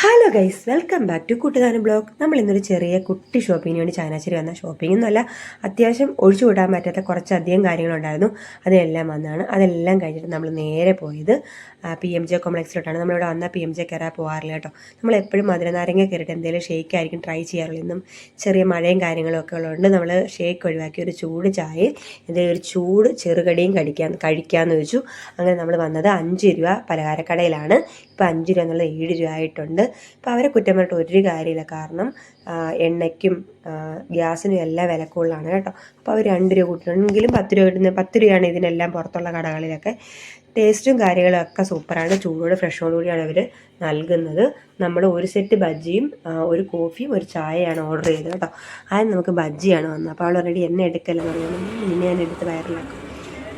Hello guys, welcome back to Koottukaran blog. നമ്മൾ ഇന്നൊരു ചെറിയ കുട്ടി ഷോപ്പിങ്ങിന് വേണ്ടി ചങ്ങനാശ്ശേരി വന്ന ഷോപ്പിങ്ങൊന്നുമല്ല, അത്യാവശ്യം ഒഴിച്ചുകൂടാൻ പറ്റാത്ത കുറച്ചധികം കാര്യങ്ങളുണ്ടായിരുന്നു. അതെല്ലാം വന്നതാണ്. അതെല്ലാം കഴിഞ്ഞിട്ട് നമ്മൾ നേരെ പോയത് PMJ കോംപ്ലക്സിലോട്ടാണ്. നമ്മളിവിടെ വന്നാൽ PMJ കയറാൻ പോകാറില്ല കേട്ടോ. നമ്മളെപ്പോഴും മധുരനാരങ്ങ കയറിയിട്ട് എന്തെങ്കിലും ഷേക്ക് ആയിരിക്കും ട്രൈ ചെയ്യാറുള്ളൂ. ഇന്നും ചെറിയ മഴയും കാര്യങ്ങളും ഒക്കെ ഉള്ളതുകൊണ്ട് നമ്മൾ ഷേക്ക് ഒഴിവാക്കി ഒരു ചൂട് ചായയും എന്തെങ്കിലും ഒരു ചൂട് ചെറുകടിയും കഴിക്കാമെന്ന് വെച്ചു. അങ്ങനെ നമ്മൾ വന്നത് 5 രൂപ പലഹാരക്കടയിലാണ്. ഇപ്പോൾ 5 രൂപ എന്നുള്ളത് 7 രൂപ ആയിട്ടുണ്ട്. അപ്പോൾ അവരെ കുറ്റം പറഞ്ഞിട്ട് ഒരു കാര്യമില്ല, കാരണം എണ്ണയ്ക്കും ഗ്യാസിനും എല്ലാം വില കൂടുതലാണ് കേട്ടോ. അപ്പോൾ അവർ 2 രൂപ കൂട്ടിയിട്ടുണ്ടെങ്കിലും 10 രൂപ കിട്ടുന്നത് 10 രൂപയാണ് ഇതിനെല്ലാം പുറത്തുള്ള കടകളിലൊക്കെ. ടേസ്റ്റും കാര്യങ്ങളൊക്കെ സൂപ്പറാണ്. ചൂടോട് ഫ്രഷോടുകൂടിയാണ് അവർ നൽകുന്നത്. നമ്മൾ ഒരു സെറ്റ് ബജ്ജിയും ഒരു കോഫിയും ഒരു ചായയാണ് ഓർഡർ ചെയ്തത് കേട്ടോ. ആദ്യം നമുക്ക് ബജ്ജിയാണ് വന്നത്. അപ്പോൾ അവൾ ഓൾറെഡി എന്നെ എടുക്കല്ലെന്ന് പറയുന്നത് ഇനി ഞാൻ എടുത്ത് വയറിലാക്കും.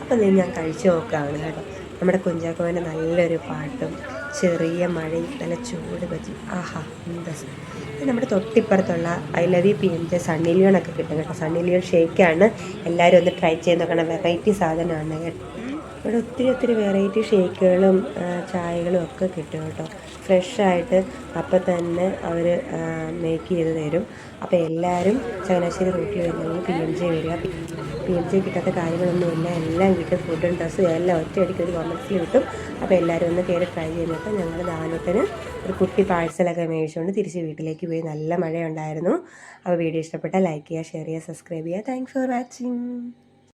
അപ്പം ഞാൻ കഴിച്ച് നോക്കുകയാണ് കേട്ടോ. നമ്മുടെ കുഞ്ചാക്കോൻ്റെ നല്ലൊരു പാട്ടും ചെറിയ മഴയും നല്ല ചൂട് ബജ്ജി, ആഹാ എന്താ. നമ്മുടെ തൊട്ടിപ്പുറത്തുള്ള I love you PMJ Sunny ലിയോണൊക്കെ കിട്ടും കേട്ടോ. സണ്ണി ലിയോൺ ഷേക്കാണ്. എല്ലാവരും ഒന്ന് ട്രൈ ചെയ്ത് നോക്കണം. വെറൈറ്റി സാധനമാണ് കേട്ടോ. ഇവിടെ ഒത്തിരി വെറൈറ്റി ഷേക്കുകളും ചായകളും ഒക്കെ കിട്ടും കേട്ടോ. ഫ്രഷായിട്ട് അപ്പം തന്നെ അവർ മേക്ക് ചെയ്ത് തരും. അപ്പോൾ എല്ലാവരും ചങ്ങനാശ്ശേരി റൂട്ടിൽ വരുന്നെങ്കിൽ PMJ വരിക. PMJ കിട്ടാത്ത കാര്യങ്ങളൊന്നുമില്ല, എല്ലാം കിട്ടും. ഫുഡും ഡ്രസ്സും എല്ലാം ഒറ്റയടിക്ക് ഒരു കോംപ്ലക്സിൽ കിട്ടും. അപ്പോൾ എല്ലാവരും ഒന്ന് കയറി ട്രൈ ചെയ്യുന്നപ്പോൾ ഞങ്ങൾ ദാനത്തിന് ഒരു കുട്ടി പാഴ്സലൊക്കെ മേടിച്ചുകൊണ്ട് തിരിച്ച് വീട്ടിലേക്ക് പോയി. നല്ല മഴയുണ്ടായിരുന്നു. അപ്പോൾ വീഡിയോ ഇഷ്ടപ്പെട്ടാൽ ലൈക്ക് ചെയ്യുക, ഷെയർ ചെയ്യുക, സബ്സ്ക്രൈബ് ചെയ്യുക. Thanks for watching.